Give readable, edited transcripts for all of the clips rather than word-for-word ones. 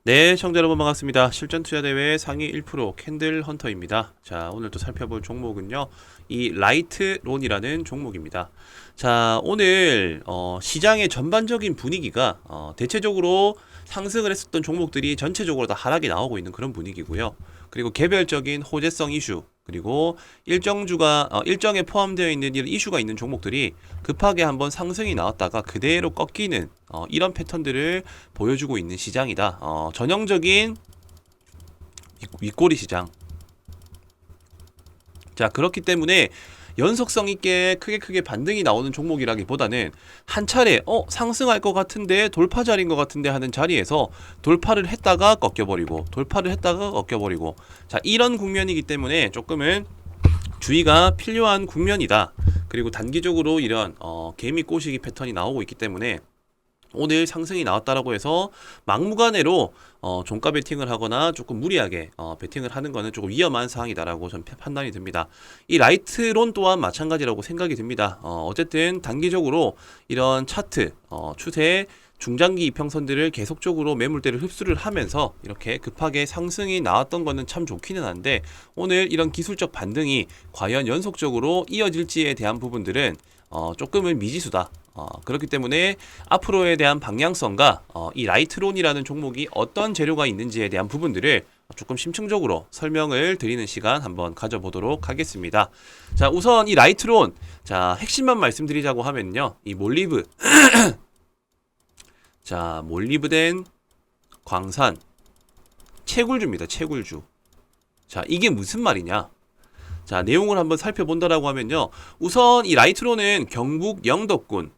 네, 청자 여러분 반갑습니다. 실전 투자 대회 상위 1% 캔들 헌터입니다. 자, 오늘 또 살펴볼 종목은요. 이 라이트론이라는 종목입니다. 자, 오늘 시장의 전반적인 분위기가 대체적으로 상승을 했었던 종목들이 전체적으로 다 하락이 나오고 있는 그런 분위기고요. 그리고 개별적인 호재성 이슈, 그리고 일정에 포함되어 있는 이런 이슈가 있는 종목들이 급하게 한번 상승이 나왔다가 그대로 꺾이는 이런 패턴들을 보여주고 있는 시장이다. 전형적인 윗꼬리 시장. 자, 그렇기 때문에 연속성 있게 크게 반등이 나오는 종목이라기보다는 한 차례 상승할 것 같은데 돌파 자리인 것 같은데 하는 자리에서 돌파를 했다가 꺾여버리고 돌파를 했다가 꺾여버리고, 자, 이런 국면이기 때문에 조금은 주의가 필요한 국면이다. 그리고 단기적으로 이런 개미 꼬시기 패턴이 나오고 있기 때문에 오늘 상승이 나왔다라고 해서 막무가내로 종가 베팅을 하거나 조금 무리하게 베팅을 하는 거는 조금 위험한 상황이다라고 전 판단이 듭니다. 이 라이트론 또한 마찬가지라고 생각이 듭니다. 어쨌든 단기적으로 이런 차트 추세 중장기 이평선들을 계속적으로 매물대를 흡수를 하면서 이렇게 급하게 상승이 나왔던 거는 참 좋기는 한데, 오늘 이런 기술적 반등이 과연 연속적으로 이어질지에 대한 부분들은 조금은 미지수다. 그렇기 때문에 앞으로에 대한 방향성과 이 라이트론이라는 종목이 어떤 재료가 있는지에 대한 부분들을 조금 심층적으로 설명을 드리는 시간 한번 가져보도록 하겠습니다. 자, 우선 이 라이트론, 자, 핵심만 말씀드리자고 하면요. 이 몰리브, 자, 몰리브덴 광산, 채굴주입니다. 채굴주. 자, 이게 무슨 말이냐? 자, 내용을 한번 살펴본다라고 하면요. 우선 이 라이트론은 경북 영덕군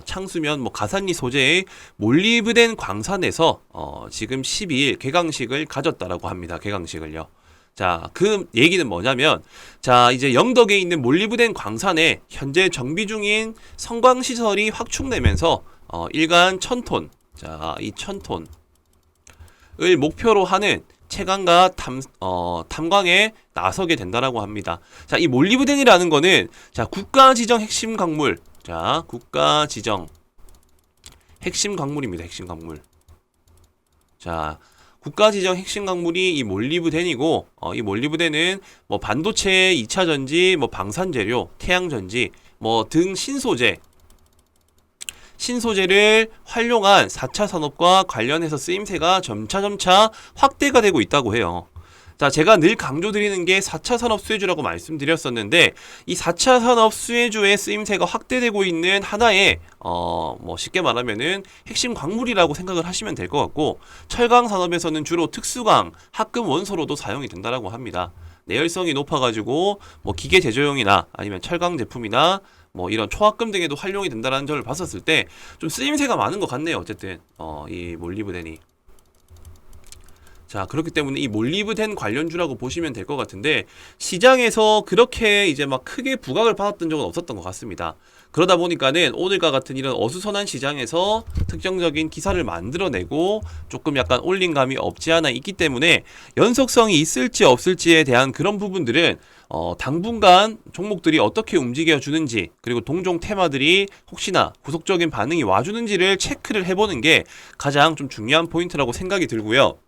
창수면 가산리 소재의 몰리브덴 광산에서 지금 12일 개강식을 가졌다라고 합니다. 개강식을요. 자, 그 얘기는 뭐냐면, 자, 이제 영덕에 있는 몰리브덴 광산에 현재 정비 중인 성광시설이 확충되면서 일간 1000톤, 자, 이 1000톤을 목표로 하는 채광과 탐광에 나서게 된다라고 합니다. 자, 이 몰리브덴이라는 거는, 자, 국가 지정 핵심 광물, 자, 국가 지정 핵심 광물입니다. 핵심 광물. 자, 국가 지정 핵심 광물이 이 몰리브덴이고, 이 몰리브덴은 반도체 2차 전지, 방산 재료, 태양 전지, 등 신소재를 활용한 4차 산업과 관련해서 쓰임새가 점차 확대가 되고 있다고 해요. 자, 제가 늘 강조드리는 게 4차 산업 수혜주라고 말씀드렸었는데, 이 4차 산업 수혜주의 쓰임새가 확대되고 있는 하나의 쉽게 말하면은 핵심 광물이라고 생각을 하시면 될 것 같고, 철강 산업에서는 주로 특수강, 합금 원소로도 사용이 된다라고 합니다. 내열성이 높아가지고 기계 제조용이나 아니면 철강 제품이나 이런 초합금 등에도 활용이 된다는 점을 봤었을 때 좀 쓰임새가 많은 것 같네요. 어쨌든 이 몰리브덴이. 자, 그렇기 때문에 이 몰리브덴 관련주라고 보시면 될 것 같은데, 시장에서 그렇게 이제 크게 부각을 받았던 적은 없었던 것 같습니다. 그러다 보니까는 오늘과 같은 이런 어수선한 시장에서 특정적인 기사를 만들어내고 조금 약간 올린 감이 없지 않아 있기 때문에 연속성이 있을지 없을지에 대한 그런 부분들은 당분간 종목들이 어떻게 움직여 주는지, 그리고 동종 테마들이 혹시나 구속적인 반응이 와주는지를 체크를 해보는 게 가장 좀 중요한 포인트라고 생각이 들고요.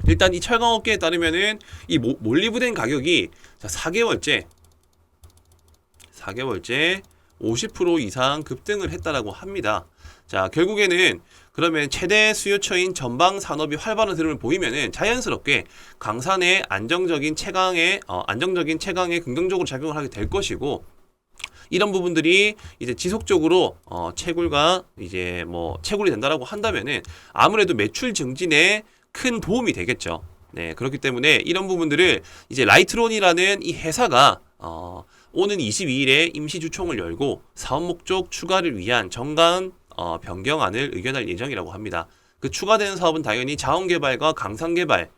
일단 이 철강업계에 따르면은 이 몰리브덴 가격이 4개월째 50% 이상 급등을 했다라고 합니다. 자, 결국에는 그러면 최대 수요처인 전방 산업이 활발한 흐름을 보이면은 자연스럽게 광산의 안정적인 채광에 긍정적으로 작용을 하게 될 것이고, 이런 부분들이 이제 지속적으로 채굴과 이제 채굴이 된다라고 한다면은 아무래도 매출 증진에 큰 도움이 되겠죠. 네, 그렇기 때문에 이런 부분들을 이제 라이트론이라는 이 회사가 오는 22일에 임시주총을 열고 사업 목적 추가를 위한 정관 변경안을 의견할 예정이라고 합니다. 그 추가되는 사업은 당연히 자원개발과 강산개발,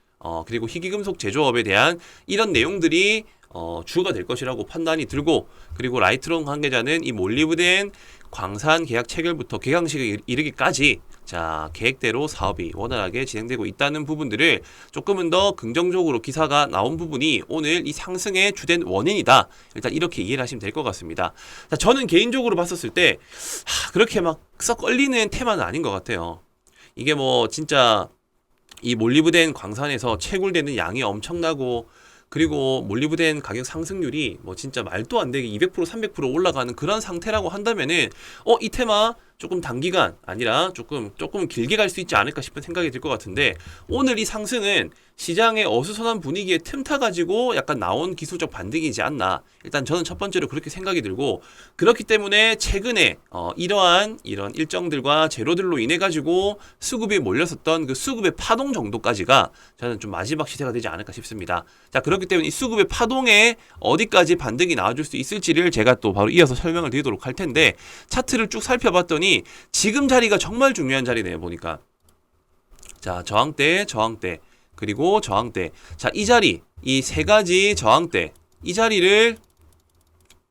그리고 희귀금속 제조업에 대한 이런 내용들이 주가 될 것이라고 판단이 들고, 그리고 라이트론 관계자는 이 몰리브덴 광산 계약 체결부터 개강식에 이르기까지, 자, 계획대로 사업이 원활하게 진행되고 있다는 부분들을 조금은 더 긍정적으로 기사가 나온 부분이 오늘 이 상승의 주된 원인이다. 일단 이렇게 이해를 하시면 될 것 같습니다. 자, 저는 개인적으로 봤었을 때 그렇게 썩 끌리는 테마는 아닌 것 같아요. 이게 진짜 이 몰리브덴 광산에서 채굴되는 양이 엄청나고, 그리고 몰리브덴 가격 상승률이 뭐 진짜 말도 안 되게 200% 300% 올라가는 그런 상태라고 한다면은 이 테마 조금 단기간 아니라 조금 길게 갈 수 있지 않을까 싶은 생각이 들 것 같은데, 오늘 이 상승은 시장의 어수선한 분위기에 틈타 가지고 약간 나온 기술적 반등이지 않나, 일단 저는 첫 번째로 그렇게 생각이 들고, 그렇기 때문에 최근에 이런 일정들과 재료들로 인해 가지고 수급이 몰렸었던 그 수급의 파동 정도까지가 저는 좀 마지막 시세가 되지 않을까 싶습니다. 자, 그렇기 때문에 이 수급의 파동에 어디까지 반등이 나와줄 수 있을지를 제가 또 바로 이어서 설명을 드리도록 할 텐데, 차트를 쭉 살펴봤더니 지금 자리가 정말 중요한 자리네요. 보니까 자, 저항대, 그리고 저항대. 자, 이 자리, 이 세 가지 저항대, 이 자리를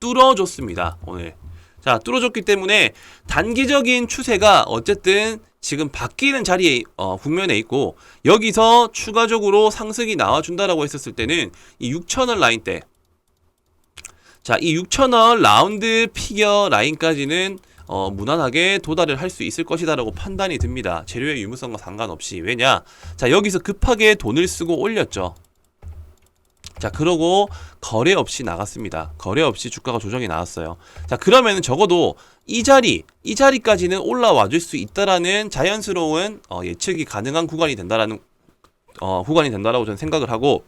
뚫어줬습니다, 오늘. 자, 뚫어줬기 때문에 단기적인 추세가 어쨌든 지금 바뀌는 자리에 국면에 있고, 여기서 추가적으로 상승이 나와준다라고 했었을 때는 이 6,000원 라인대, 자, 이 6,000원 라운드 피겨 라인까지는 무난하게 도달을 할 수 있을 것이다라고 판단이 듭니다. 재료의 유무성과 상관없이. 왜냐? 자, 여기서 급하게 돈을 쓰고 올렸죠. 자, 그러고 거래 없이 나갔습니다. 거래 없이 주가가 조정이 나왔어요. 자, 그러면은 적어도 이 자리까지는 올라와 줄 수 있다라는 자연스러운 예측이 가능한 구간이 된다라고 저는 생각을 하고,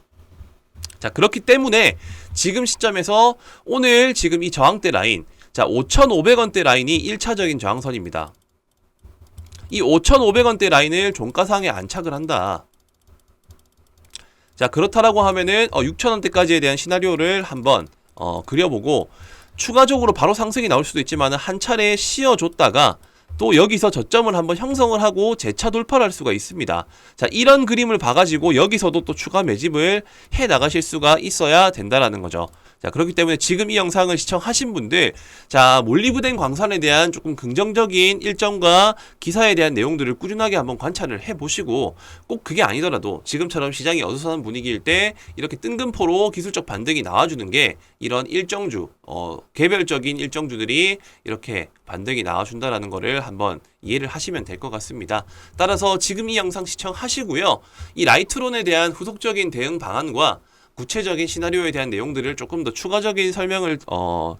자, 그렇기 때문에 지금 시점에서 오늘 지금 이 저항대 라인, 자, 5,500원대 라인이 1차적인 저항선입니다. 이 5,500원대 라인을 종가상에 안착을 한다. 자, 그렇다라고 하면은 6,000원대까지에 대한 시나리오를 한번 그려보고, 추가적으로 바로 상승이 나올 수도 있지만 한 차례 쉬어줬다가 또 여기서 저점을 한번 형성을 하고 재차 돌파를 할 수가 있습니다. 자, 이런 그림을 봐가지고 여기서도 또 추가 매집을 해 나가실 수가 있어야 된다라는 거죠. 자, 그렇기 때문에 지금 이 영상을 시청하신 분들, 자, 몰리브덴 광산에 대한 조금 긍정적인 일정과 기사에 대한 내용들을 꾸준하게 한번 관찰을 해보시고, 꼭 그게 아니더라도 지금처럼 시장이 어수선한 분위기일 때 이렇게 뜬금포로 기술적 반등이 나와주는 게 이런 일정주, 개별적인 일정주들이 이렇게 반등이 나와준다라는 거를 한번 이해를 하시면 될 것 같습니다. 따라서 지금 이 영상 시청하시고요, 이 라이트론에 대한 후속적인 대응 방안과 구체적인 시나리오에 대한 내용들을 조금 더 추가적인 설명을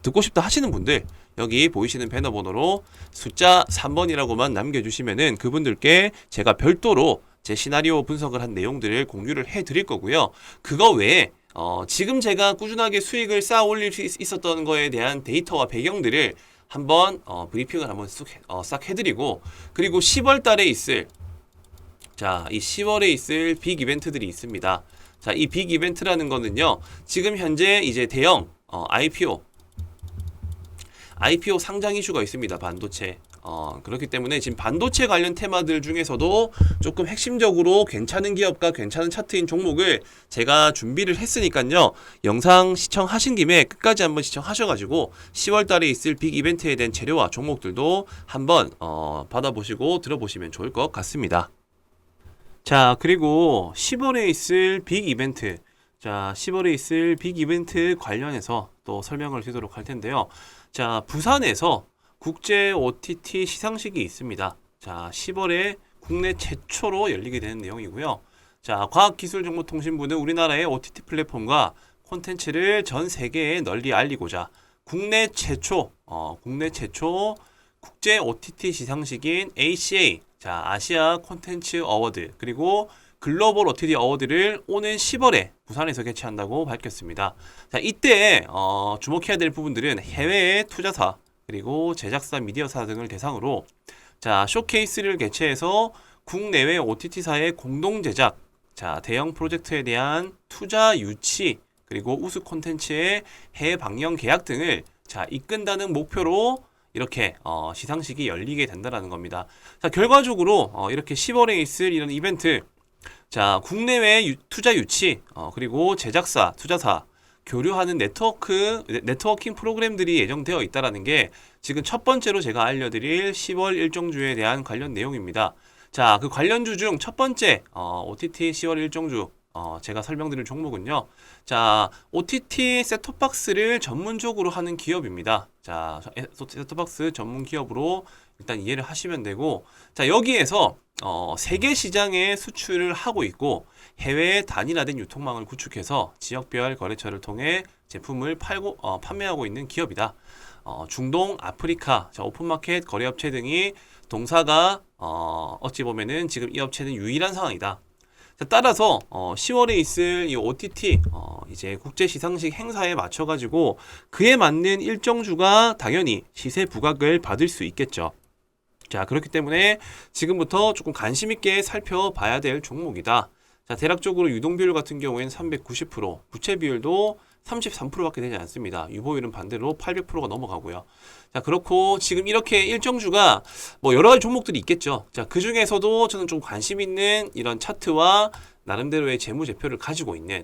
듣고 싶다 하시는 분들, 여기 보이시는 배너 번호로 숫자 3번이라고만 남겨주시면은 그분들께 제가 별도로 제 시나리오 분석을 한 내용들을 공유를 해 드릴 거고요. 그거 외에 지금 제가 꾸준하게 수익을 쌓아 올릴 수 있었던 거에 대한 데이터와 배경들을 한번 브리핑을 한번 싹 해드리고, 그리고 10월 달에 있을, 자, 이 10월에 있을 빅 이벤트들이 있습니다. 자, 이 빅 이벤트라는 거는요, 지금 현재 이제 대형 IPO 상장 이슈가 있습니다. 반도체. 그렇기 때문에 지금 반도체 관련 테마들 중에서도 조금 핵심적으로 괜찮은 기업과 괜찮은 차트인 종목을 제가 준비를 했으니까요, 영상 시청하신 김에 끝까지 한번 시청하셔가지고 10월 달에 있을 빅 이벤트에 대한 재료와 종목들도 한번 받아보시고 들어보시면 좋을 것 같습니다. 자, 그리고 10월에 있을 빅 이벤트, 자, 10월에 있을 빅 이벤트 관련해서 또 설명을 드리도록 할 텐데요. 자, 부산에서 국제 OTT 시상식이 있습니다. 자, 10월에 국내 최초로 열리게 되는 내용이고요. 자, 과학기술정보통신부는 우리나라의 OTT 플랫폼과 콘텐츠를 전 세계에 널리 알리고자 국내 최초 국제 OTT 시상식인 ACA, 자, 아시아 콘텐츠 어워드, 그리고 글로벌 OTT 어워드를 오는 10월에 부산에서 개최한다고 밝혔습니다. 자, 이때 주목해야 될 부분들은 해외의 투자사, 그리고 제작사, 미디어사 등을 대상으로, 자, 쇼케이스를 개최해서 국내외 OTT사의 공동 제작, 자, 대형 프로젝트에 대한 투자 유치, 그리고 우수 콘텐츠의 해외 방영 계약 등을, 자, 이끈다는 목표로 이렇게 시상식이 열리게 된다라는 겁니다. 자, 결과적으로 이렇게 10월에 있을 이런 이벤트, 자, 국내외 투자 유치, 그리고 제작사, 투자사 교류하는 네트워킹 프로그램들이 예정되어 있다라는 게 지금 첫 번째로 제가 알려드릴 10월 일정주에 대한 관련 내용입니다. 자, 그 관련주 중 첫 번째 OTT 10월 일정주, 제가 설명드릴 종목은요, 자, OTT 셋톱박스를 전문적으로 하는 기업입니다. 자, 셋톱박스 전문 기업으로 일단 이해를 하시면 되고, 자, 여기에서 세계 시장에 수출을 하고 있고 해외에 단일화된 유통망을 구축해서 지역별 거래처를 통해 제품을 판매하고 있는 기업이다. 중동, 아프리카, 오픈마켓 거래업체 등이 동사가 어찌 보면은 지금 이 업체는 유일한 상황이다. 자, 따라서 10월에 있을 이 OTT 이제 국제 시상식 행사에 맞춰 가지고 그에 맞는 일정주가 당연히 시세 부각을 받을 수 있겠죠. 자, 그렇기 때문에 지금부터 조금 관심 있게 살펴봐야 될 종목이다. 자, 대략적으로 유동비율 같은 경우에는 390%, 부채 비율도 33%밖에 되지 않습니다. 유보율은 반대로 800%가 넘어가고요. 자, 그렇고 지금 이렇게 일정주가 뭐 여러 가지 종목들이 있겠죠. 자, 그 중에서도 저는 좀 관심 있는 이런 차트와 나름대로의 재무제표를 가지고 있는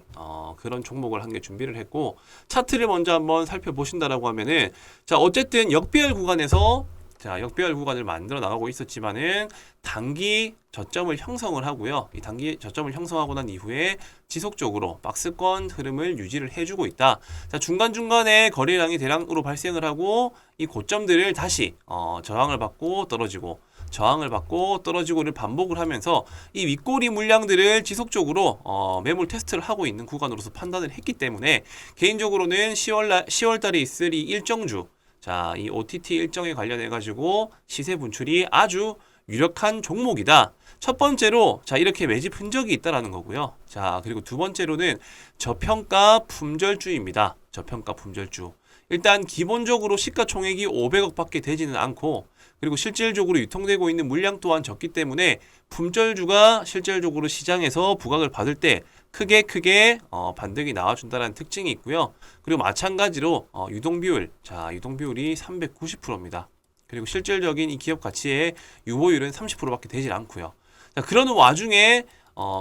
그런 종목을 한 개 준비를 했고, 차트를 먼저 한번 살펴보신다라고 하면은, 자, 어쨌든 역배열 구간에서 역배열 구간을 만들어 나가고 있었지만은 단기 저점을 형성을 하고요. 이 단기 저점을 형성하고 난 이후에 지속적으로 박스권 흐름을 유지를 해주고 있다. 자, 중간중간에 거래량이 대량으로 발생을 하고 이 고점들을 다시 저항을 받고 떨어지고 저항을 받고 떨어지고를 반복을 하면서 이 윗꼬리 물량들을 지속적으로 매물 테스트를 하고 있는 구간으로서 판단을 했기 때문에 개인적으로는 10월 달에 있을 이 일정주, 자, 이 OTT 일정에 관련해 가지고 시세 분출이 아주 유력한 종목이다. 첫 번째로 자, 이렇게 매집 흔적이 있다라는 거고요. 자, 그리고 두 번째로는 저평가 품절주입니다. 저평가 품절주. 일단 기본적으로 시가총액이 500억밖에 되지는 않고, 그리고 실질적으로 유통되고 있는 물량 또한 적기 때문에 품절주가 실질적으로 시장에서 부각을 받을 때 크게 반등이 나와준다는 특징이 있고요. 그리고 마찬가지로 유동비율, 자, 유동비율이 390%입니다. 그리고 실질적인 이 기업 가치의 유보율은 30%밖에 되질 않고요. 자, 그러는 와중에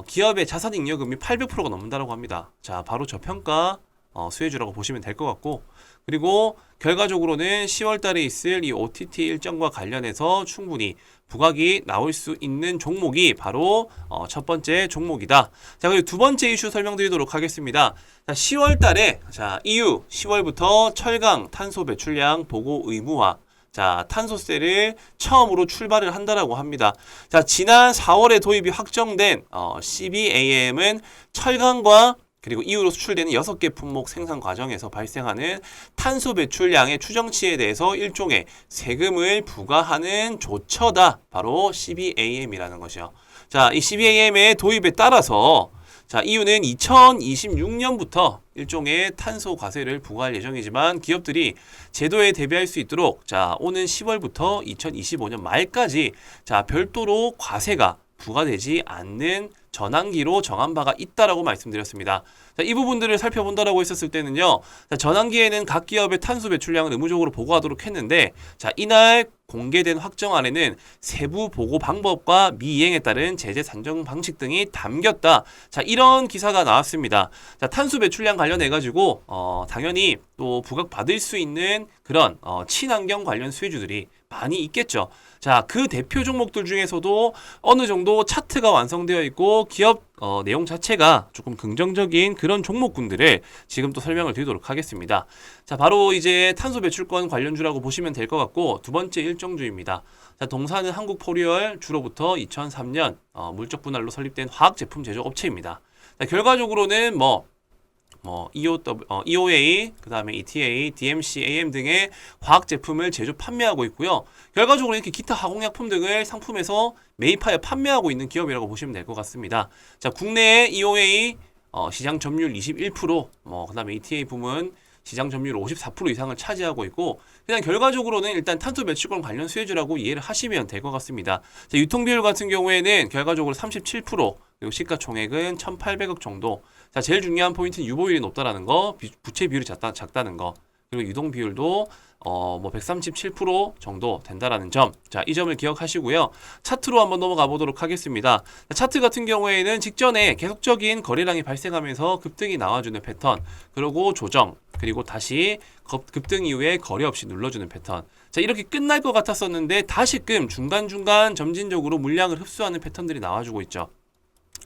기업의 자산 잉여금이 800%가 넘는다고 합니다. 자, 바로 저평가 수혜주라고 보시면 될 것 같고, 그리고 결과적으로는 10월 달에 있을 이 OTT 일정과 관련해서 충분히 부각이 나올 수 있는 종목이 바로 첫 번째 종목이다. 자, 그리고 두 번째 이슈 설명드리도록 하겠습니다. 자, 10월 달에 EU 10월부터 철강 탄소 배출량 보고 의무화, 자, 탄소세를 처음으로 출발을 한다라고 합니다. 자, 지난 4월에 도입이 확정된 CBAM은 철강과 그리고 이후로 수출되는 6개 품목 생산 과정에서 발생하는 탄소 배출량의 추정치에 대해서 일종의 세금을 부과하는 조처다. 바로 CBAM이라는 것이요. 자, 이 CBAM의 도입에 따라서 자, EU는 2026년부터 일종의 탄소 과세를 부과할 예정이지만 기업들이 제도에 대비할 수 있도록 자, 오는 10월부터 2025년 말까지 자, 별도로 과세가 부과되지 않는 전환기로 정한 바가 있다라고 말씀드렸습니다. 자, 이 부분들을 살펴본다라고 했었을 때는요. 자, 전환기에는 각 기업의 탄소 배출량을 의무적으로 보고하도록 했는데, 자, 이날 공개된 확정안에는 세부 보고 방법과 미이행에 따른 제재 산정 방식 등이 담겼다. 자, 이런 기사가 나왔습니다. 자, 탄소 배출량 관련해 가지고 당연히 또 부각 받을 수 있는 그런 친환경 관련 수혜주들이 많이 있겠죠. 자, 그 대표 종목들 중에서도 어느 정도 차트가 완성되어 있고 기업 내용 자체가 조금 긍정적인 그런 종목군들을 지금 또 설명을 드리도록 하겠습니다. 자, 바로 이제 탄소 배출권 관련주라고 보시면 될 것 같고, 두 번째 일정주입니다. 자, 동사는 한국포리얼 주로부터 2003년 물적 분할로 설립된 화학 제품 제조 업체입니다. 자, 결과적으로는 EOA, 그 다음에 ETA, DMC, AM 등의 화학 제품을 제조 판매하고 있고요. 결과적으로 이렇게 기타 화공약품 등을 상품에서 매입하여 판매하고 있는 기업이라고 보시면 될 것 같습니다. 자, 국내에 EOA 시장 점유율 21%, 그 다음에 ETA 부문 시장 점유율 54% 이상을 차지하고 있고, 그냥 결과적으로는 일단 탄소 배출권 관련 수혜주라고 이해를 하시면 될 것 같습니다. 자, 유통비율 같은 경우에는 결과적으로 37%, 그리고 시가총액은 1,800억 정도. 자, 제일 중요한 포인트는 유보율이 높다라는 거, 부채 비율이 작다는 거, 그리고 유동 비율도 137% 정도 된다라는 점. 자, 이 점을 기억하시고요. 차트로 한번 넘어가 보도록 하겠습니다. 자, 차트 같은 경우에는 직전에 계속적인 거래량이 발생하면서 급등이 나와주는 패턴, 그리고 조정, 그리고 다시 급등 이후에 거래 없이 눌러주는 패턴. 자, 이렇게 끝날 것 같았었는데 다시금 중간중간 점진적으로 물량을 흡수하는 패턴들이 나와주고 있죠.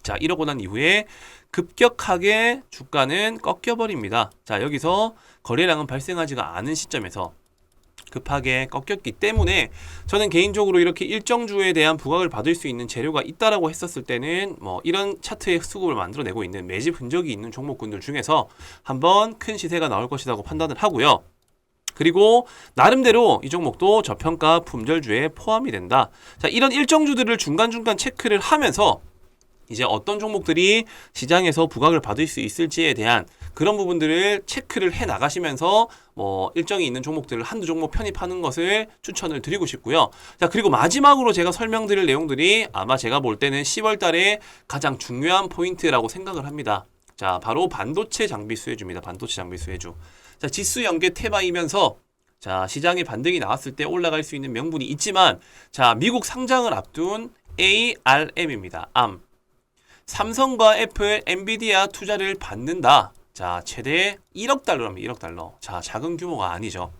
자, 이러고 난 이후에 급격하게 주가는 꺾여버립니다. 자, 여기서 거래량은 발생하지가 않은 시점에서 급하게 꺾였기 때문에 저는 개인적으로 이렇게 일정주에 대한 부각을 받을 수 있는 재료가 있다라고 했었을 때는 뭐 이런 차트의 수급을 만들어내고 있는 매집 흔적이 있는 종목군들 중에서 한번 큰 시세가 나올 것이라고 판단을 하고요. 그리고 나름대로 이 종목도 저평가 품절주에 포함이 된다. 자, 이런 일정주들을 중간중간 체크를 하면서 이제 어떤 종목들이 시장에서 부각을 받을 수 있을지에 대한 그런 부분들을 체크를 해 나가시면서 뭐 일정이 있는 종목들을 한두 종목 편입하는 것을 추천을 드리고 싶고요. 자, 그리고 마지막으로 제가 설명드릴 내용들이 아마 제가 볼 때는 10월 달에 가장 중요한 포인트라고 생각을 합니다. 자, 바로 반도체 장비 수혜주입니다. 반도체 장비 수혜주. 자, 지수 연계 테마이면서 자, 시장에 반등이 나왔을 때 올라갈 수 있는 명분이 있지만 자, 미국 상장을 앞둔 ARM입니다. ARM. 삼성과 애플, 엔비디아 투자를 받는다. 자, 최대 1억 달러랍니다. 1억 달러. 자, 작은 규모가 아니죠.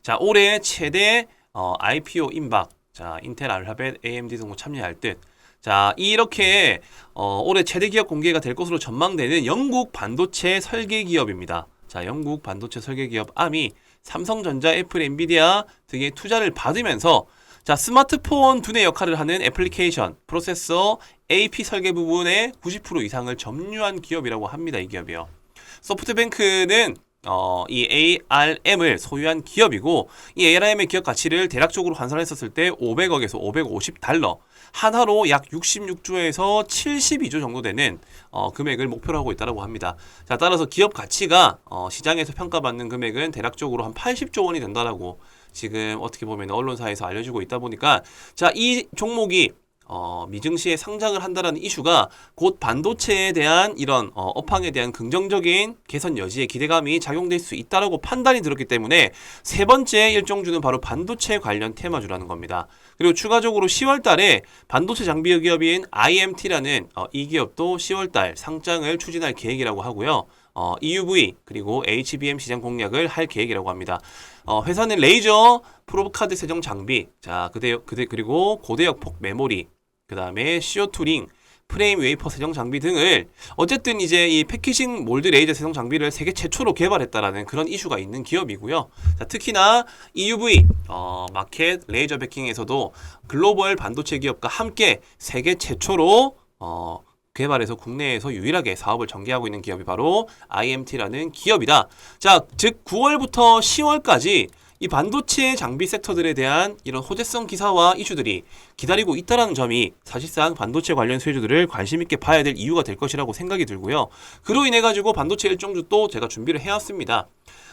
자, 올해 최대 IPO 임박. 자, 인텔, 알파벳, AMD 등도 참여할 듯. 자, 이렇게 올해 최대 기업 공개가 될 것으로 전망되는 영국 반도체 설계 기업입니다. 자, 영국 반도체 설계 기업 ARM이 삼성전자, 애플, 엔비디아 등의 투자를 받으면서 자, 스마트폰 두뇌 역할을 하는 애플리케이션, 프로세서, AP 설계 부분의 90% 이상을 점유한 기업이라고 합니다. 이 기업이요. 소프트뱅크는 이 ARM을 소유한 기업이고 이 ARM의 기업 가치를 대략적으로 환산했었을 때 500억에서 550달러, 한화로 약 66조에서 72조 정도 되는 금액을 목표로 하고 있다고 합니다. 자, 따라서 기업 가치가 시장에서 평가받는 금액은 대략적으로 한 80조 원이 된다라고 지금 어떻게 보면 언론사에서 알려지고 있다 보니까 자, 이 종목이 미증시에 상장을 한다라는 이슈가 곧 반도체에 대한 이런 업황에 대한 긍정적인 개선 여지에 기대감이 작용될 수 있다라고 판단이 들었기 때문에 세 번째 일정주는 바로 반도체 관련 테마주라는 겁니다. 그리고 추가적으로 10월 달에 반도체 장비 기업인 IMT라는 이 기업도 10월 달 상장을 추진할 계획이라고 하고요. EUV 그리고 HBM 시장 공략을 할 계획이라고 합니다. 회사는 레이저 프로브 카드 세정 장비, 자, 그리고 고대역 폭 메모리, 그 다음에 CO2 링, 프레임 웨이퍼 세정 장비 등을 어쨌든 이제 이 패키징 몰드 레이저 세정 장비를 세계 최초로 개발했다라는 그런 이슈가 있는 기업이고요. 자, 특히나 EUV 마켓 레이저 베킹에서도 글로벌 반도체 기업과 함께 세계 최초로 개발해서 국내에서 유일하게 사업을 전개하고 있는 기업이 바로 IMT라는 기업이다. 자, 즉 9월부터 10월까지 이 반도체 장비 섹터들에 대한 이런 호재성 기사와 이슈들이 기다리고 있다는 점이 사실상 반도체 관련 수혜주들을 관심 있게 봐야 될 이유가 될 것이라고 생각이 들고요. 그로 인해 가지고 반도체 일정주 또 제가 준비를 해왔습니다.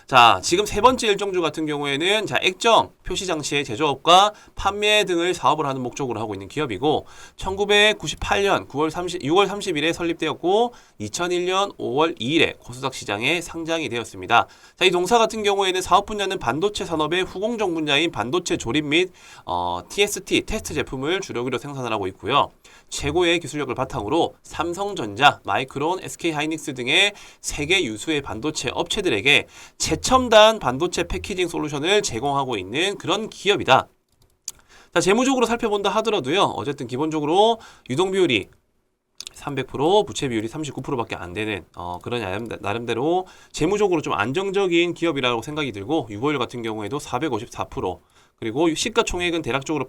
자, 지금 세 번째 일정주 같은 경우에는 자, 액정, 표시장치의 제조업과 판매 등을 사업을 하는 목적으로 하고 있는 기업이고 1998년 6월 30일에 설립되었고 2001년 5월 2일에 코스닥 시장에 상장이 되었습니다. 자, 이 동사 같은 경우에는 사업 분야는 반도체 산업의 후공정 분야인 반도체 조립 및 TST, 테스트 제품을 주력으로 생산을 하고 있고요. 최고의 기술력을 바탕으로 삼성전자, 마이크론, SK하이닉스 등의 세계 유수의 반도체 업체들에게 최첨단 반도체 패키징 솔루션을 제공하고 있는 그런 기업이다. 자, 재무적으로 살펴본다 하더라도요. 어쨌든 기본적으로 유동 비율이 300%, 부채 비율이 39%밖에 안 되는 그런 나름대로 재무적으로 좀 안정적인 기업이라고 생각이 들고 유보율 같은 경우에도 454%, 그리고 시가총액은 대략적으로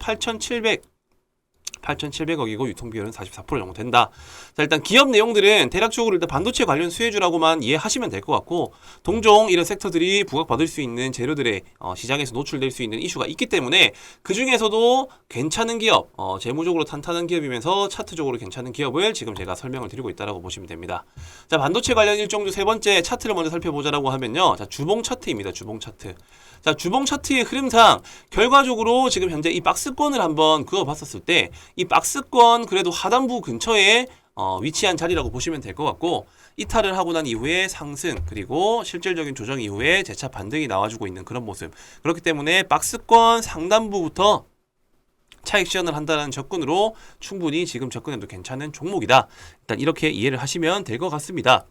8,700억이고 유통비율은 44% 정도 된다. 자, 일단 기업 내용들은 대략적으로 일단 반도체 관련 수혜주라고만 이해하시면 될 것 같고 동종 이런 섹터들이 부각받을 수 있는 재료들의 시장에서 노출될 수 있는 이슈가 있기 때문에 그 중에서도 괜찮은 기업, 재무적으로 탄탄한 기업이면서 차트적으로 괜찮은 기업을 지금 제가 설명을 드리고 있다고 보시면 됩니다. 자, 반도체 관련 일정주 세 번째 차트를 먼저 살펴보자라고 하면요. 자, 주봉 차트입니다. 주봉 차트. 자, 주봉 차트의 흐름상 결과적으로 지금 현재 이 박스권을 한번 그어봤었을 때 이 박스권 그래도 하단부 근처에 위치한 자리라고 보시면 될 것 같고 이탈을 하고 난 이후에 상승 그리고 실질적인 조정 이후에 재차 반등이 나와주고 있는 그런 모습. 그렇기 때문에 박스권 상단부부터 차익 실현을 한다는 접근으로 충분히 지금 접근해도 괜찮은 종목이다. 일단 이렇게 이해를 하시면 될 것 같습니다.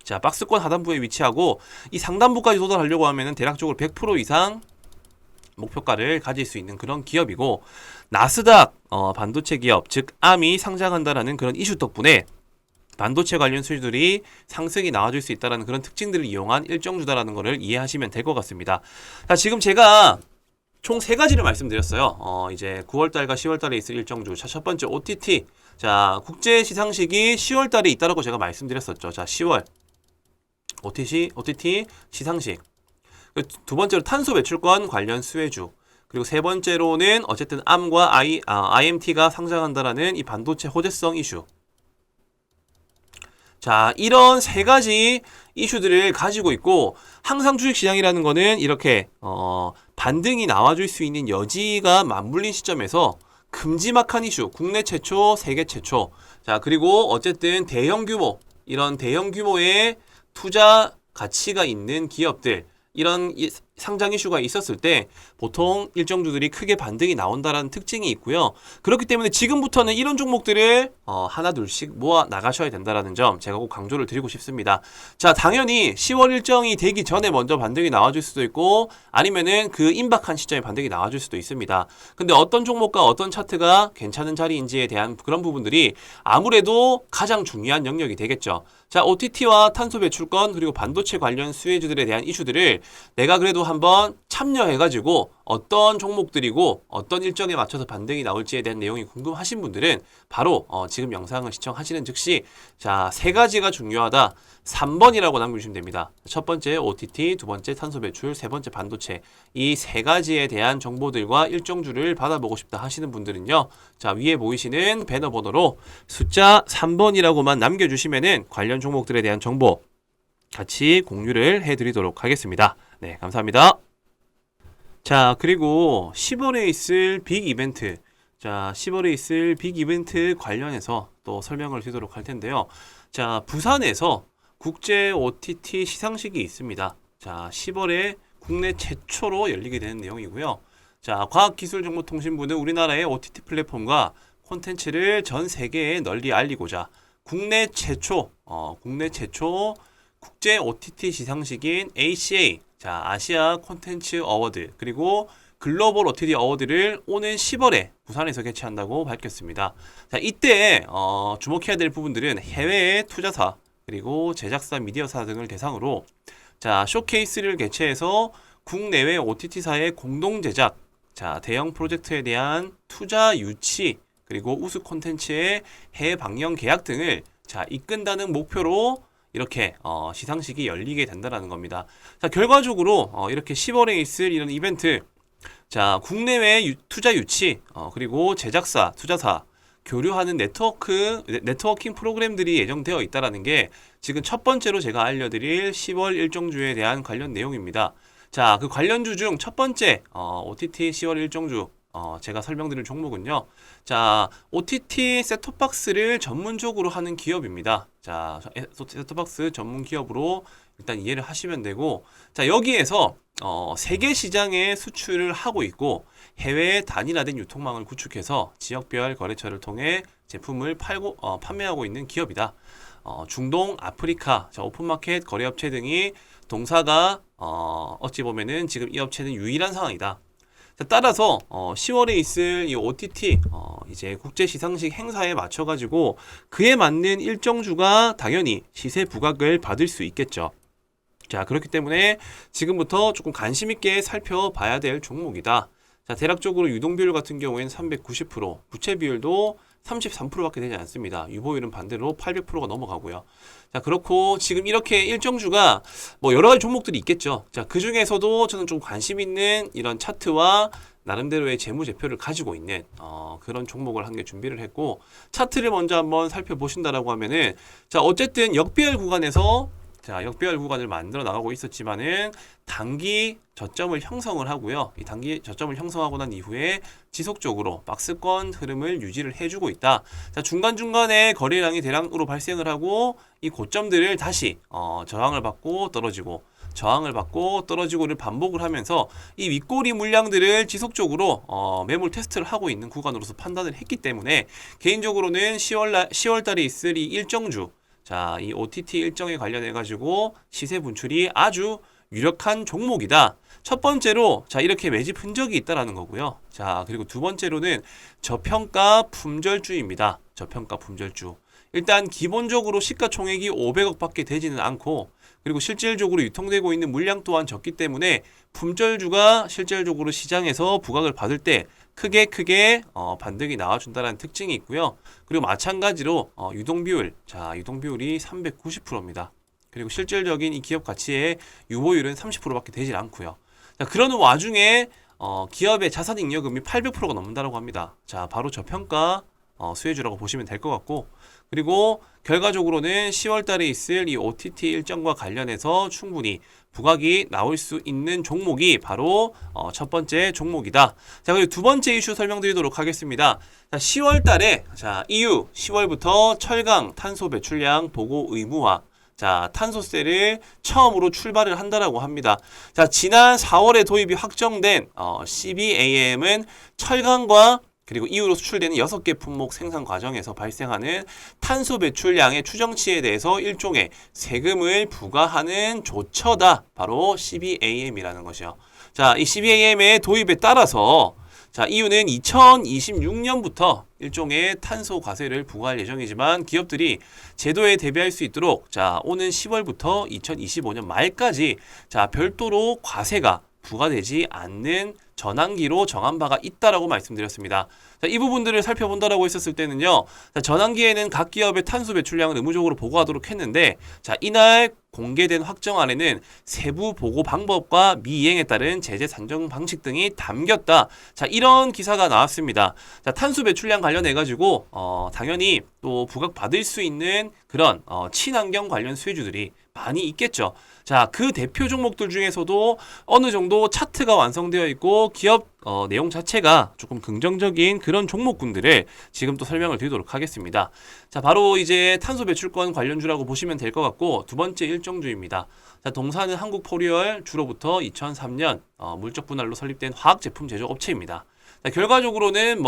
자, 박스권 하단부에 위치하고 이 상단부까지 도달하려고 하면은 대략적으로 100% 이상 목표가를 가질 수 있는 그런 기업이고 나스닥 반도체 기업 즉 ARM이 상장한다라는 그런 이슈 덕분에 반도체 관련 수주들이 상승이 나와줄 수 있다는 그런 특징들을 이용한 일정주다라는 것을 이해하시면 될 것 같습니다. 자, 지금 제가 총 세 가지를 말씀드렸어요. 이제 9월달과 10월달에 있을 일정주. 자, 첫 번째 OTT. 자, 국제 시상식이 10월달에 있다라고 제가 말씀드렸었죠. 자, 10월 OTT 시상식. 두 번째로 탄소 배출권 관련 수혜주. 그리고 세 번째로는 어쨌든 암과 IMT가 상장한다라는 이 반도체 호재성 이슈. 자, 이런 세 가지 이슈들을 가지고 있고 항상 주식시장이라는 거는 이렇게 반등이 나와줄 수 있는 여지가 맞물린 시점에서 큼지막한 이슈, 국내 최초, 세계 최초. 자, 그리고 어쨌든 대형 규모, 이런 대형 규모의 투자 가치가 있는 기업들, 이런 상장 이슈가 있었을 때 보통 일정주들이 크게 반등이 나온다라는 특징이 있고요. 그렇기 때문에 지금부터는 이런 종목들을 하나 둘씩 모아 나가셔야 된다라는 점 제가 꼭 강조를 드리고 싶습니다. 자, 당연히 10월 일정이 되기 전에 먼저 반등이 나와줄 수도 있고 아니면은 그 임박한 시점에 반등이 나와줄 수도 있습니다. 근데 어떤 종목과 어떤 차트가 괜찮은 자리인지에 대한 그런 부분들이 아무래도 가장 중요한 영역이 되겠죠. 자, OTT와 탄소 배출권 그리고 반도체 관련 수혜주들에 대한 이슈들을 내가 그래도 한번 참여해가지고 어떤 종목들이고 어떤 일정에 맞춰서 반등이 나올지에 대한 내용이 궁금하신 분들은 바로 지금 영상을 시청하시는 즉시 자, 세 가지가 중요하다. 3번이라고 남겨주시면 됩니다. 첫 번째 OTT, 두 번째 탄소 배출, 세 번째 반도체. 이 세 가지에 대한 정보들과 일정주를 받아보고 싶다 하시는 분들은요. 자, 위에 보이시는 배너 번호로 숫자 3번이라고만 남겨주시면은 관련 종목들에 대한 정보 같이 공유를 해드리도록 하겠습니다. 네, 감사합니다. 자, 그리고 10월에 있을 빅 이벤트. 자, 10월에 있을 빅 이벤트 관련해서 또 설명을 드리도록 할 텐데요. 자, 부산에서 국제 OTT 시상식이 있습니다. 자, 10월에 국내 최초로 열리게 되는 내용이고요. 자, 과학기술정보통신부는 우리나라의 OTT 플랫폼과 콘텐츠를 전 세계에 널리 알리고자 국내 최초 국제 OTT 시상식인 ACA, 자, 아시아 콘텐츠 어워드, 그리고 글로벌 OTT 어워드를 오는 10월에 부산에서 개최한다고 밝혔습니다. 자, 이때 주목해야 될 부분들은 해외의 투자사, 그리고 제작사, 미디어사 등을 대상으로 자, 쇼케이스를 개최해서 국내외 OTT사의 공동 제작, 자, 대형 프로젝트에 대한 투자 유치, 그리고 우수 콘텐츠의 해외 방영 계약 등을 자, 이끈다는 목표로 이렇게 시상식이 열리게 된다는 겁니다. 자, 결과적으로 이렇게 10월에 있을 이런 이벤트, 자, 국내외 투자 유치, 그리고 제작사, 투자사 교류하는 네트워킹 프로그램들이 예정되어 있다는 게 지금 첫 번째로 제가 알려드릴 10월 일정주에 대한 관련 내용입니다. 자, 그 관련주 중 첫 번째 OTT 10월 일정주 제가 설명드릴 종목은요. 자, OTT 셋톱박스를 전문적으로 하는 기업입니다. 자, 셋톱박스 전문 기업으로 일단 이해를 하시면 되고, 자, 여기에서 세계 시장에 수출을 하고 있고 해외에 단일화된 유통망을 구축해서 지역별 거래처를 통해 제품을 판매하고 있는 기업이다. 중동, 아프리카, 자, 오픈마켓 거래업체 등이 동사가 어찌 보면은 지금 이 업체는 유일한 상황이다. 자, 따라서 10월에 있을 이 OTT 이제 국제 시상식 행사에 맞춰 가지고 그에 맞는 일정주가 당연히 시세 부각을 받을 수 있겠죠. 자, 그렇기 때문에 지금부터 조금 관심 있게 살펴봐야 될 종목이다. 자, 대략적으로 유동 비율 같은 경우에는 390%, 부채 비율도 33%밖에 되지 않습니다. 유보율은 반대로 800%가 넘어가고요. 자, 그렇고 지금 이렇게 일정주가 뭐 여러 가지 종목들이 있겠죠. 자, 그 중에서도 저는 좀 관심 있는 이런 차트와 나름대로의 재무제표를 가지고 있는 그런 종목을 한 개 준비를 했고, 차트를 먼저 한번 살펴보신다라고 하면은, 자, 어쨌든 역배열 구간에서 자, 역배열 구간을 만들어 나가고 있었지만은 단기 저점을 형성을 하고요. 이 단기 저점을 형성하고 난 이후에 지속적으로 박스권 흐름을 유지를 해주고 있다. 자, 중간중간에 거래량이 대량으로 발생을 하고 이 고점들을 다시 저항을 받고 떨어지고 저항을 받고 떨어지고를 반복을 하면서 이 윗꼬리 물량들을 지속적으로 매물 테스트를 하고 있는 구간으로서 판단을 했기 때문에 개인적으로는 10월 달에 있을 이 일정주, 자, 이 OTT 일정에 관련해 가지고 시세 분출이 아주 유력한 종목이다. 첫 번째로 자, 이렇게 매집 흔적이 있다라는 거고요. 자, 그리고 두 번째로는 저평가 품절주입니다. 저평가 품절주. 일단 기본적으로 시가총액이 500억밖에 되지는 않고 그리고 실질적으로 유통되고 있는 물량 또한 적기 때문에 품절주가 실질적으로 시장에서 부각을 받을 때 크게 반등이 나와준다는 특징이 있고요. 그리고 마찬가지로 유동비율, 자 유동비율이 390%입니다. 그리고 실질적인 이 기업 가치의 유보율은 30%밖에 되질 않고요. 자, 그러는 와중에 기업의 자산 잉여금이 800%가 넘는다고 합니다. 자, 바로 저평가 수혜주라고 보시면 될 것 같고, 그리고 결과적으로는 10월 달에 있을 이 OTT 일정과 관련해서 충분히 부각이 나올 수 있는 종목이 바로 첫 번째 종목이다. 자, 그리고 두 번째 이슈 설명드리도록 하겠습니다. 자, 10월 달에 EU 10월부터 철강 탄소 배출량 보고 의무화, 자, 탄소세를 처음으로 출발을 한다라고 합니다. 자, 지난 4월에 도입이 확정된 CBAM은 철강과 그리고 이후로 수출되는 6개 품목 생산 과정에서 발생하는 탄소 배출량의 추정치에 대해서 일종의 세금을 부과하는 조처다. 바로 CBAM이라는 것이요. 자, 이 CBAM의 도입에 따라서 자, EU는 2026년부터 일종의 탄소 과세를 부과할 예정이지만 기업들이 제도에 대비할 수 있도록 자, 오는 10월부터 2025년 말까지 자, 별도로 과세가 부과되지 않는 전환기로 정한 바가 있다라고 말씀드렸습니다. 자, 이 부분들을 살펴본다라고 했었을 때는요. 자, 전환기에는 각 기업의 탄소 배출량을 의무적으로 보고하도록 했는데 자, 이날 공개된 확정안에는 세부 보고 방법과 미이행에 따른 제재 산정 방식 등이 담겼다. 자, 이런 기사가 나왔습니다. 자, 탄소 배출량 관련해 가지고 당연히 또 부각받을 수 있는 그런 친환경 관련 수혜주들이 많이 있겠죠. 자, 그 대표 종목들 중에서도 어느 정도 차트가 완성되어 있고 기업 내용 자체가 조금 긍정적인 그런 종목군들을 지금 또 설명을 드리도록 하겠습니다. 자, 바로 이제 탄소 배출권 관련주라고 보시면 될 것 같고 두 번째 일정주입니다. 자, 동사는 한국포리얼 주로부터 2003년 물적 분할로 설립된 화학 제품 제조 업체입니다. 자, 결과적으로는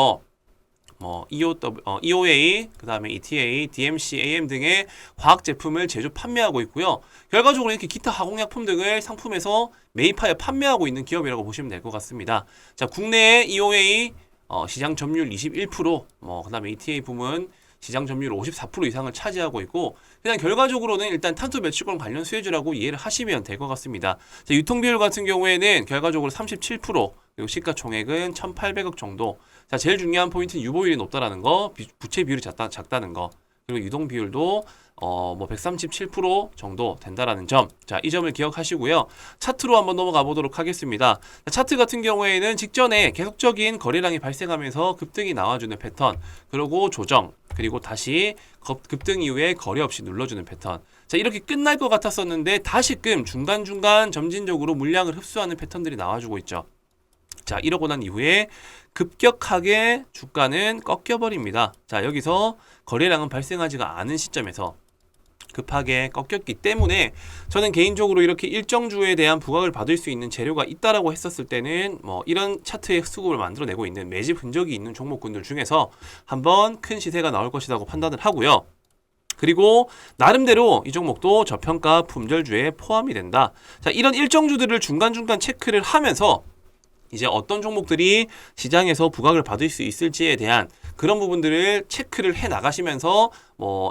EOA, 그 다음에 ETA, DMC, AM 등의 화학 제품을 제조 판매하고 있고요. 결과적으로 이렇게 기타 화공약품 등을 상품에서 매입하여 판매하고 있는 기업이라고 보시면 될 것 같습니다. 자, 국내에 EOA 시장 점유율 21%, 그 다음에 ETA 부문 시장 점유율 54% 이상을 차지하고 있고, 그냥 결과적으로는 일단 탄소 배출권 관련 수혜주라고 이해를 하시면 될 것 같습니다. 자, 유통비율 같은 경우에는 결과적으로 37%, 그리고 시가총액은 1,800억 정도. 자, 제일 중요한 포인트는 유보율이 높다라는 거, 부채 비율이 작다는 거, 그리고 유동 비율도 137% 정도 된다라는 점. 자, 이 점을 기억하시고요. 차트로 한번 넘어가 보도록 하겠습니다. 자, 차트 같은 경우에는 직전에 계속적인 거래량이 발생하면서 급등이 나와주는 패턴, 그리고 조정, 그리고 다시 급등 이후에 거래 없이 눌러주는 패턴. 자, 이렇게 끝날 것 같았었는데 다시금 중간중간 점진적으로 물량을 흡수하는 패턴들이 나와주고 있죠. 자, 이러고 난 이후에 급격하게 주가는 꺾여버립니다. 자, 여기서 거래량은 발생하지가 않은 시점에서 급하게 꺾였기 때문에 저는 개인적으로 이렇게 일정주에 대한 부각을 받을 수 있는 재료가 있다라고 했었을 때는 이런 차트의 수급을 만들어내고 있는 매집 흔적이 있는 종목군들 중에서 한번 큰 시세가 나올 것이라고 판단을 하고요. 그리고 나름대로 이 종목도 저평가 품절주에 포함이 된다. 자, 이런 일정주들을 중간중간 체크를 하면서 이제 어떤 종목들이 시장에서 부각을 받을 수 있을지에 대한 그런 부분들을 체크를 해 나가시면서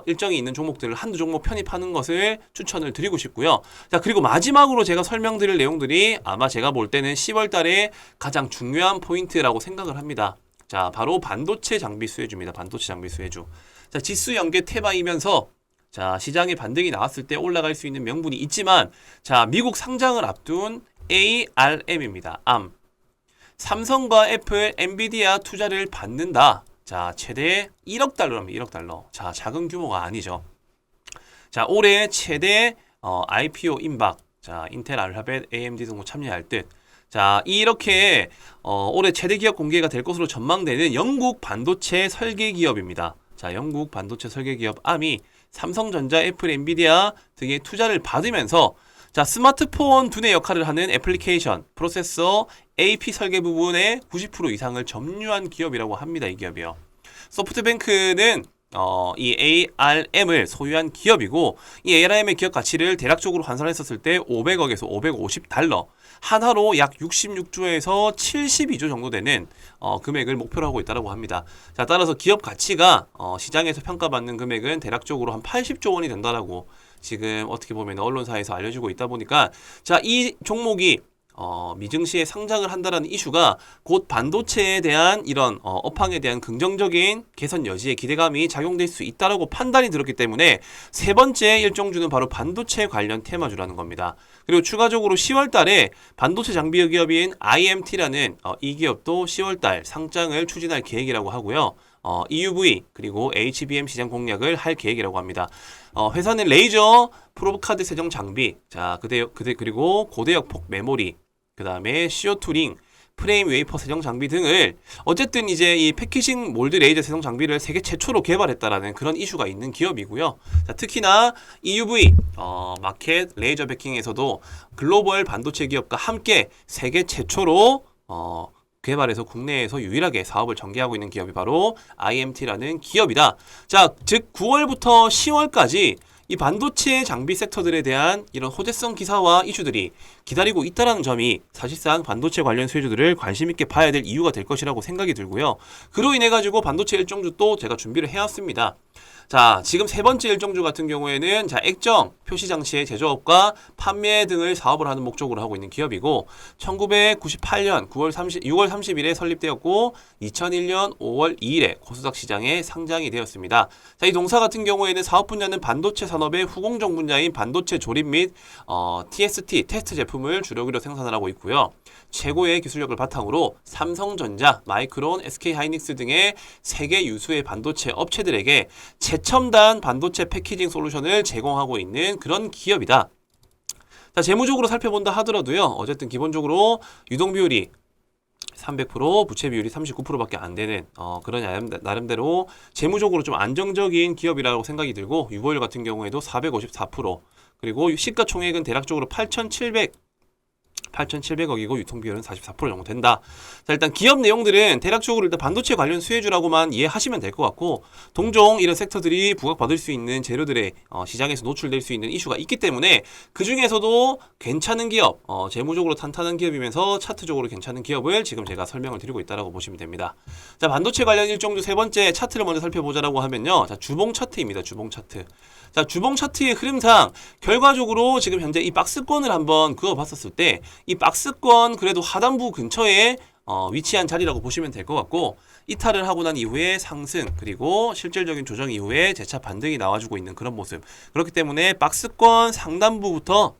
일정이 있는 종목들을 한두 종목 편입하는 것을 추천을 드리고 싶고요. 자, 그리고 마지막으로 제가 설명드릴 내용들이 아마 제가 볼 때는 10월 달에 가장 중요한 포인트라고 생각을 합니다. 자, 바로 반도체 장비 수혜주입니다. 반도체 장비 수혜주. 자, 지수 연계 테마이면서 자, 시장에 반등이 나왔을 때 올라갈 수 있는 명분이 있지만 자, 미국 상장을 앞둔 ARM입니다. ARM. 삼성과 애플, 엔비디아 투자를 받는다. 자, 최대 1억 달러입니다. 1억 달러. 자, 작은 규모가 아니죠. 자, 올해 최대 IPO 임박. 자, 인텔, 알파벳, AMD 등도 참여할 듯. 자, 이렇게 올해 최대 기업 공개가 될 것으로 전망되는 영국 반도체 설계 기업입니다. 자, 영국 반도체 설계 기업 ARM이 삼성전자, 애플, 엔비디아 등의 투자를 받으면서 자, 스마트폰 두뇌 역할을 하는 애플리케이션, 프로세서, AP 설계 부분의 90% 이상을 점유한 기업이라고 합니다. 이 기업이요. 소프트뱅크는 이 ARM을 소유한 기업이고 이 ARM의 기업 가치를 대략적으로 환산했었을 때 500억에서 550달러 한화로 약 66조에서 72조 정도 되는 금액을 목표로 하고 있다고 합니다. 자, 따라서 기업 가치가 시장에서 평가받는 금액은 대략적으로 한 80조 원이 된다라고 지금 어떻게 보면 언론사에서 알려지고 있다 보니까 자, 이 종목이 미증시에 상장을 한다라는 이슈가 곧 반도체에 대한 이런 업황에 대한 긍정적인 개선 여지에 기대감이 작용될 수 있다라고 판단이 들었기 때문에 세 번째 일정주는 바로 반도체 관련 테마주라는 겁니다. 그리고 추가적으로 10월 달에 반도체 장비 기업인 IMT라는 이 기업도 10월 달 상장을 추진할 계획이라고 하고요. EUV 그리고 HBM 시장 공략을 할 계획이라고 합니다. 회사는 레이저 프로브 카드 세정 장비, 자 그리고 고대역 폭 메모리, 그 다음에 CO2 링, 프레임 웨이퍼 세정 장비 등을 어쨌든 이제 이 패키징 몰드 레이저 세정 장비를 세계 최초로 개발했다라는 그런 이슈가 있는 기업이고요. 자, 특히나 EUV 마켓 레이저 베킹에서도 글로벌 반도체 기업과 함께 세계 최초로 개발해서 국내에서 유일하게 사업을 전개하고 있는 기업이 바로 IMT라는 기업이다. 자, 즉 9월부터 10월까지 이 반도체 장비 섹터들에 대한 이런 호재성 기사와 이슈들이 기다리고 있다는 점이 사실상 반도체 관련 수혜주들을 관심 있게 봐야 될 이유가 될 것이라고 생각이 들고요. 그로 인해 가지고 반도체 일정주 또 제가 준비를 해왔습니다. 자, 지금 세 번째 일정주 같은 경우에는 자, 액정, 표시 장치의 제조업과 판매 등을 사업을 하는 목적으로 하고 있는 기업이고 1998년 6월 30일에 설립되었고 2001년 5월 2일에 코스닥 시장에 상장이 되었습니다. 자, 이 동사 같은 경우에는 사업 분야는 반도체 산업의 후공정 분야인 반도체 조립 및 TST, 테스트 제품을 주력으로 생산을 하고 있고요. 최고의 기술력을 바탕으로 삼성전자, 마이크론, SK하이닉스 등의 세계 유수의 반도체 업체들에게 최첨단 반도체 패키징 솔루션을 제공하고 있는 그런 기업이다. 자, 재무적으로 살펴본다 하더라도요. 어쨌든 기본적으로 유동 비율이 300%, 부채 비율이 39%밖에 안 되는 그런 나름대로 재무적으로 좀 안정적인 기업이라고 생각이 들고 유보율 같은 경우에도 454%, 그리고 시가총액은 대략적으로 8,700억이고 유통비율은 44% 정도 된다. 자, 일단 기업 내용들은 대략적으로 일단 반도체 관련 수혜주라고만 이해하시면 될 것 같고 동종 이런 섹터들이 부각받을 수 있는 재료들의 시장에서 노출될 수 있는 이슈가 있기 때문에 그 중에서도 괜찮은 기업, 재무적으로 탄탄한 기업이면서 차트적으로 괜찮은 기업을 지금 제가 설명을 드리고 있다라고 보시면 됩니다. 자, 반도체 관련 일정주 세 번째 차트를 먼저 살펴보자라고 하면요. 자, 주봉 차트입니다. 주봉 차트. 자, 주봉 차트의 흐름상 결과적으로 지금 현재 이 박스권을 한번 그어봤었을 때 이 박스권 그래도 하단부 근처에 위치한 자리라고 보시면 될 것 같고 이탈을 하고 난 이후에 상승 그리고 실질적인 조정 이후에 재차 반등이 나와주고 있는 그런 모습. 그렇기 때문에 박스권 상단부부터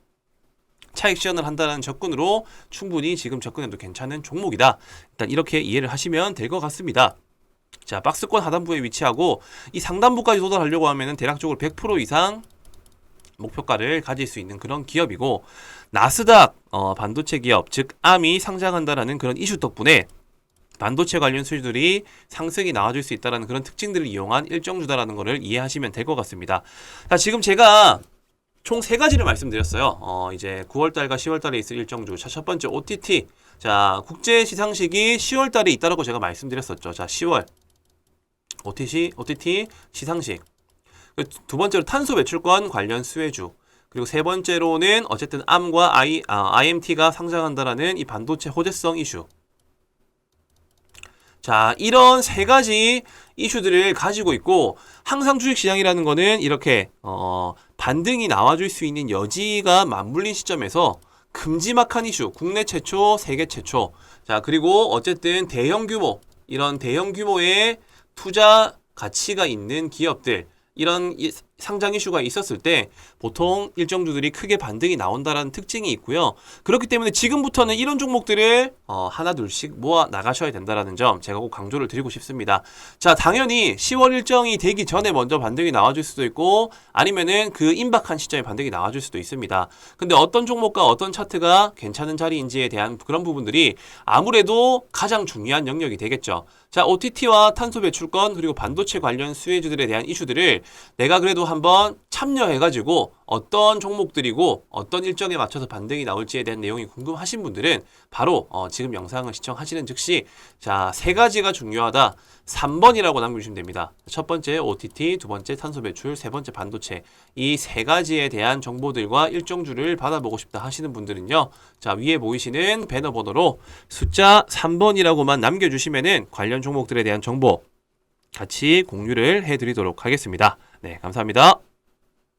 차익 실현을 한다는 접근으로 충분히 지금 접근해도 괜찮은 종목이다. 일단 이렇게 이해를 하시면 될 것 같습니다. 자, 박스권 하단부에 위치하고 이 상단부까지 도달하려고 하면은 대략적으로 100% 이상 목표가를 가질 수 있는 그런 기업이고 나스닥 반도체 기업 즉 암이 상장한다라는 그런 이슈 덕분에 반도체 관련 수주들이 상승이 나와줄 수 있다는 그런 특징들을 이용한 일정주다라는 것을 이해하시면 될 것 같습니다. 자, 지금 제가 총 세 가지를 말씀드렸어요. 이제 9월달과 10월달에 있을 일정주. 자, 첫 번째 OTT. 자, 국제 시상식이 10월달에 있다라고 제가 말씀드렸었죠. 자, 10월 OTT 시상식. 두 번째로 탄소 배출권 관련 수혜주. 그리고 세 번째로는 어쨌든 암과 IMT가 상장한다라는 이 반도체 호재성 이슈. 자, 이런 세 가지 이슈들을 가지고 있고 항상 주식시장이라는 거는 이렇게 반등이 나와줄 수 있는 여지가 맞물린 시점에서 큼지막한 이슈, 국내 최초, 세계 최초. 자, 그리고 어쨌든 대형 규모, 이런 대형 규모의 투자 가치가 있는 기업들, 이런 상장 이슈가 있었을 때 보통 일정주들이 크게 반등이 나온다라는 특징이 있고요. 그렇기 때문에 지금부터는 이런 종목들을 하나 둘씩 모아 나가셔야 된다라는 점 제가 꼭 강조를 드리고 싶습니다. 자, 당연히 10월 일정이 되기 전에 먼저 반등이 나와줄 수도 있고 아니면은 그 임박한 시점에 반등이 나와줄 수도 있습니다. 근데 어떤 종목과 어떤 차트가 괜찮은 자리인지에 대한 그런 부분들이 아무래도 가장 중요한 영역이 되겠죠. 자, OTT와 탄소 배출권 그리고 반도체 관련 수혜주들에 대한 이슈들을 내가 그래도 한번 참여해가지고 어떤 종목들이고 어떤 일정에 맞춰서 반등이 나올지에 대한 내용이 궁금하신 분들은 바로 지금 영상을 시청하시는 즉시 자, 세 가지가 중요하다. 3번이라고 남겨주시면 됩니다. 첫 번째 OTT, 두 번째 탄소 배출, 세 번째 반도체. 이 세 가지에 대한 정보들과 일정주를 받아보고 싶다 하시는 분들은요. 자, 위에 보이시는 배너 번호로 숫자 3번이라고만 남겨주시면은 관련 종목들에 대한 정보 같이 공유를 해드리도록 하겠습니다. 네, 감사합니다.